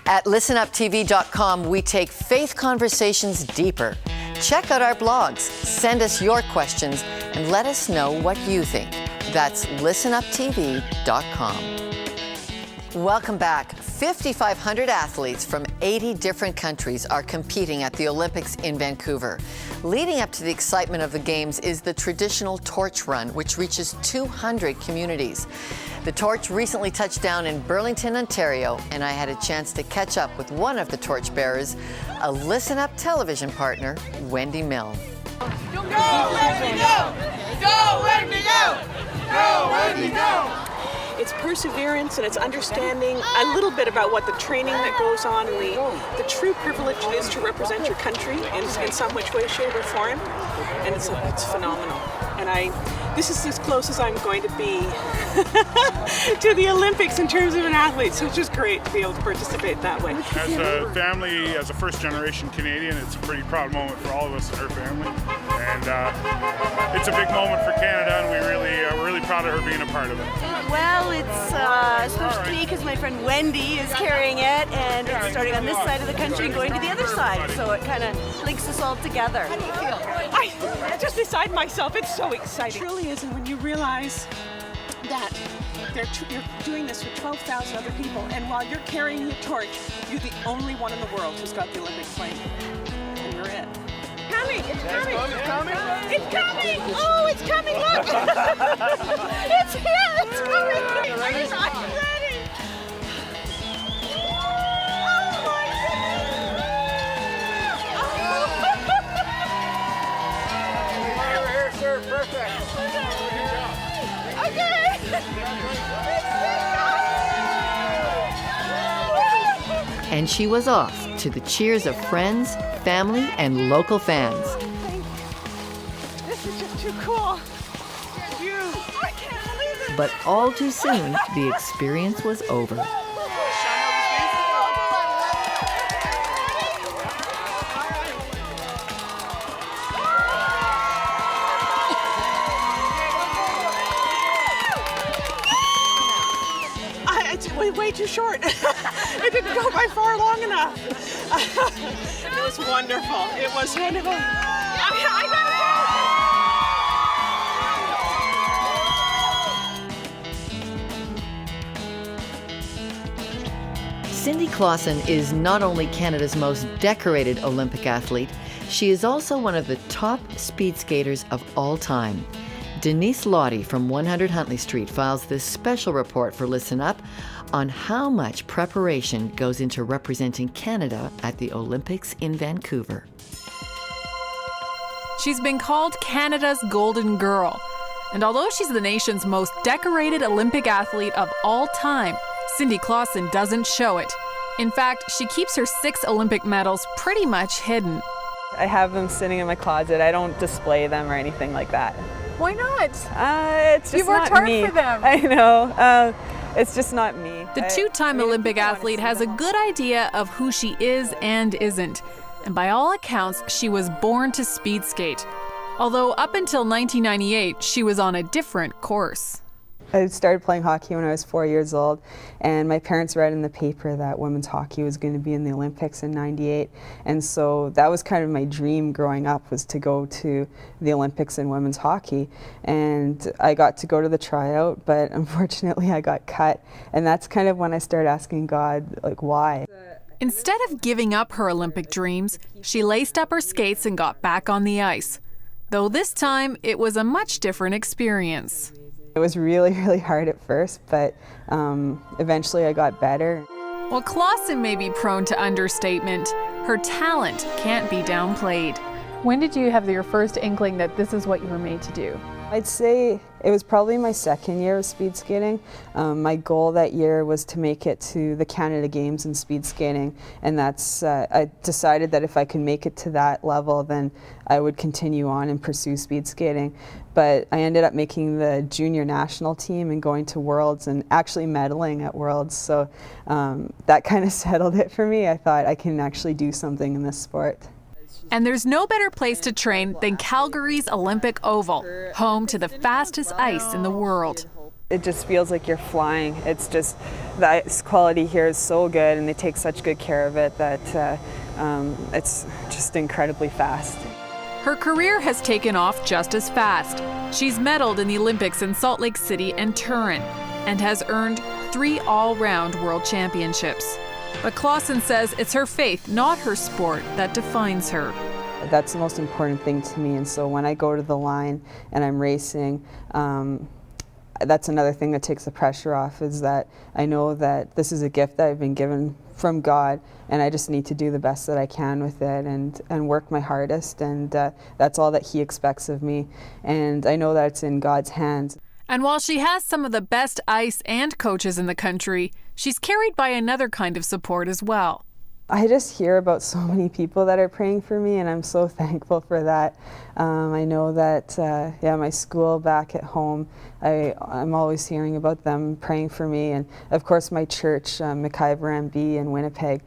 At listenuptv.com, we take faith conversations deeper. Check out our blogs, send us your questions, and let us know what you think. That's listenuptv.com. Welcome back. 5,500 athletes from 80 different countries are competing at the Olympics in Vancouver. Leading up to the excitement of the Games is the traditional torch run, which reaches 200 communities. The torch recently touched down in Burlington, Ontario, and I had a chance to catch up with one of the torch bearers, a Listen Up television partner, Wendy Milne. Go, Wendy, go! Go, Wendy, go! Go, Wendy, go! It's perseverance and it's understanding a little bit about what the training that goes on and the true privilege it is to represent your country in some which way, shape, or form. And it's phenomenal. And this is as close as I'm going to be to the Olympics in terms of an athlete, so it's just great to be able to participate that way. As a family, as a first-generation Canadian, it's a pretty proud moment for all of us in our family. And it's a big moment for Canada, and we're really proud of her being a part of it. Well, it's supposed to be because my friend Wendy is carrying it, and it's starting on this side of the country and going to the other side, so it kind of links us all together. How do you feel? I'm just beside myself. It's so exciting. It truly is, and when you realize that you're doing this for 12,000 other people, and while you're carrying the torch, you're the only one in the world who's got the Olympic flame, and you're it. Coming! It's coming! It's coming! It's coming! Oh, it's coming! Look! It's here! It's coming! Are you ready? Oh my goodness! Here, sir. Perfect. And she was off to the cheers of friends, family, and local fans. This is just too cool. I can't believe it. But all too soon, the experience was over. It's way too short. It didn't go by far long enough. It was wonderful. It was wonderful. I gotta go. Cindy Klassen is not only Canada's most decorated Olympic athlete, she is also one of the top speed skaters of all time. Denise Lottie from 100 Huntley Street files this special report for Listen Up on how much preparation goes into representing Canada at the Olympics in Vancouver. She's been called Canada's Golden Girl. And although she's the nation's most decorated Olympic athlete of all time, Cindy Klassen doesn't show it. In fact, she keeps her 6 Olympic medals pretty much hidden. I have them sitting in my closet. I don't display them or anything like that. Why not? It's just You've worked not hard me. for them. I know. It's just not me. The two-time Olympic athlete has a good idea of who she is and isn't. And by all accounts, she was born to speed skate. Although up until 1998, she was on a different course. I started playing hockey when I was 4 years old, and my parents read in the paper that women's hockey was going to be in the Olympics in '98, and so that was kind of my dream growing up, was to go to the Olympics in women's hockey. And I got to go to the tryout, but unfortunately I got cut, and that's kind of when I started asking God, like, why? Instead of giving up her Olympic dreams, she laced up her skates and got back on the ice. Though this time, it was a much different experience. It was really, really hard at first, but eventually I got better. While Klassen may be prone to understatement, her talent can't be downplayed. When did you have your first inkling that this is what you were made to do? I'd say it was probably my second year of speed skating. My goal that year was to make it to the Canada Games in speed skating, and that's I decided that if I could make it to that level, then I would continue on and pursue speed skating. But I ended up making the junior national team and going to Worlds and actually medaling at Worlds, so that kind of settled it for me. I thought I can actually do something in this sport. And there's no better place to train than Calgary's Olympic Oval, home to the fastest ice in the world. It just feels like you're flying. It's just, the ice quality here is so good and they take such good care of it that it's just incredibly fast. Her career has taken off just as fast. She's medaled in the Olympics in Salt Lake City and Turin and has earned 3 all-round world championships. But Klassen says it's her faith, not her sport, that defines her. That's the most important thing to me, and so when I go to the line and I'm racing, that's another thing that takes the pressure off, is that I know that this is a gift that I've been given from God, and I just need to do the best that I can with it and work my hardest, and that's all that He expects of me, and I know that it's in God's hands. And while she has some of the best ice and coaches in the country, she's carried by another kind of support as well. I just hear about so many people that are praying for me, and I'm so thankful for that. I know that, my school back at home, I'm always hearing about them praying for me, and of course my church, McIver MB in Winnipeg.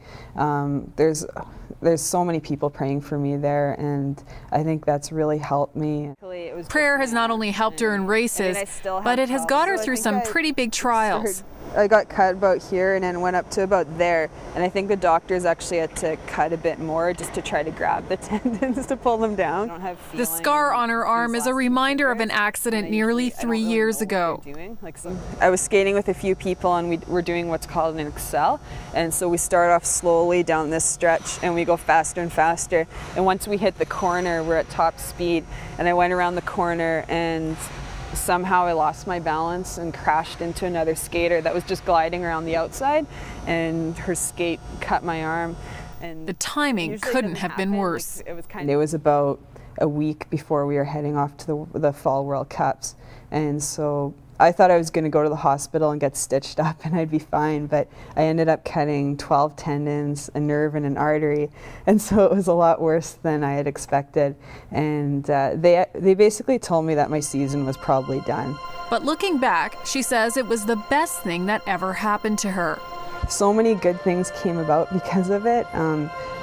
There's so many people praying for me there, and I think that's really helped me. Prayer has not only helped her in races, but it has got her through some pretty big trials. I got cut about here and then went up to about there, and I think the doctors actually had to cut a bit more just to try to grab the tendons to pull them down. The scar on her arm is a reminder of an accident nearly 3 years ago. I was skating with a few people and we were doing what's called an excel, and so we start off slowly down this stretch and we go faster and faster, and once we hit the corner we're at top speed, and I went around the corner and somehow I lost my balance and crashed into another skater that was just gliding around the outside, and her skate cut my arm. And the timing couldn't have been worse. It was about a week before we were heading off to the Fall World Cups, and so I thought I was going to go to the hospital and get stitched up and I'd be fine, but I ended up cutting 12 tendons, a nerve and an artery, and so it was a lot worse than I had expected, and they basically told me that my season was probably done. But looking back, she says it was the best thing that ever happened to her. So many good things came about because of it.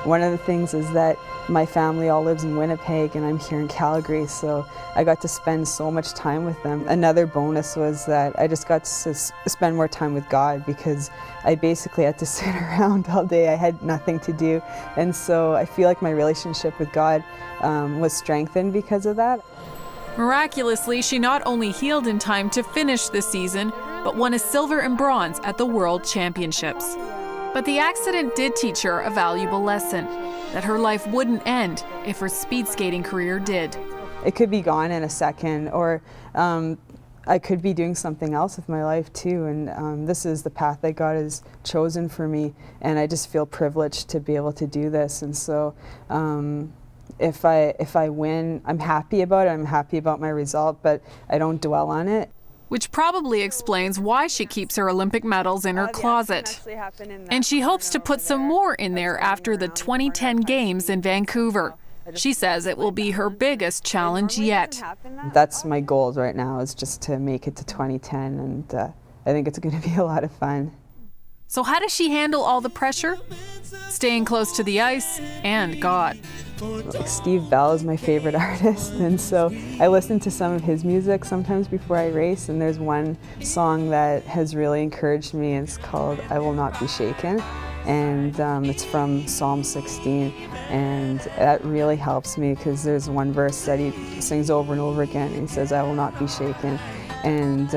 One of the things is that my family all lives in Winnipeg and I'm here in Calgary, so I got to spend so much time with them. Another bonus was that I just got to spend more time with God, because I basically had to sit around all day. I had nothing to do, and so I feel like my relationship with God was strengthened because of that. Miraculously, she not only healed in time to finish the season, but won a silver and bronze at the World Championships. But the accident did teach her a valuable lesson, that her life wouldn't end if her speed skating career did. It could be gone in a second, or I could be doing something else with my life too, and this is the path that God has chosen for me, and I just feel privileged to be able to do this. And so if I win, I'm happy about it, I'm happy about my result, but I don't dwell on it. Which probably explains why she keeps her Olympic medals in her closet. And she hopes to put some more in there after the 2010 Games in Vancouver. She says it will be her biggest challenge yet. That's my goal right now, is just to make it to 2010, and I think it's going to be a lot of fun. So how does she handle all the pressure? Staying close to the ice and God. Steve Bell is my favorite artist, and so I listen to some of his music sometimes before I race, and there's one song that has really encouraged me. It's called I Will Not Be Shaken, and it's from Psalm 16, and that really helps me because there's one verse that he sings over and over again, and he says, I will not be shaken, and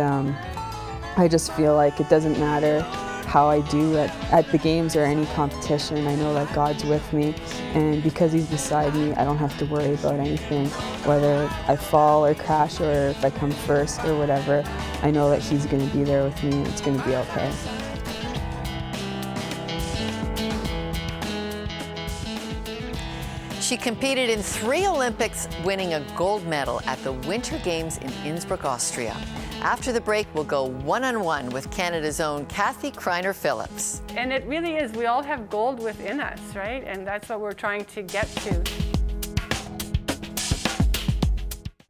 I just feel like it doesn't matter how I do at the games or any competition. I know that God's with me, and because He's beside me, I don't have to worry about anything, whether I fall or crash or if I come first or whatever. I know that He's going to be there with me and it's going to be okay. She competed in 3 Olympics, winning a gold medal at the Winter Games in Innsbruck, Austria. After the break, we'll go one-on-one with Canada's own Kathy Kreiner-Phillips. And it really is, we all have gold within us, right? And that's what we're trying to get to.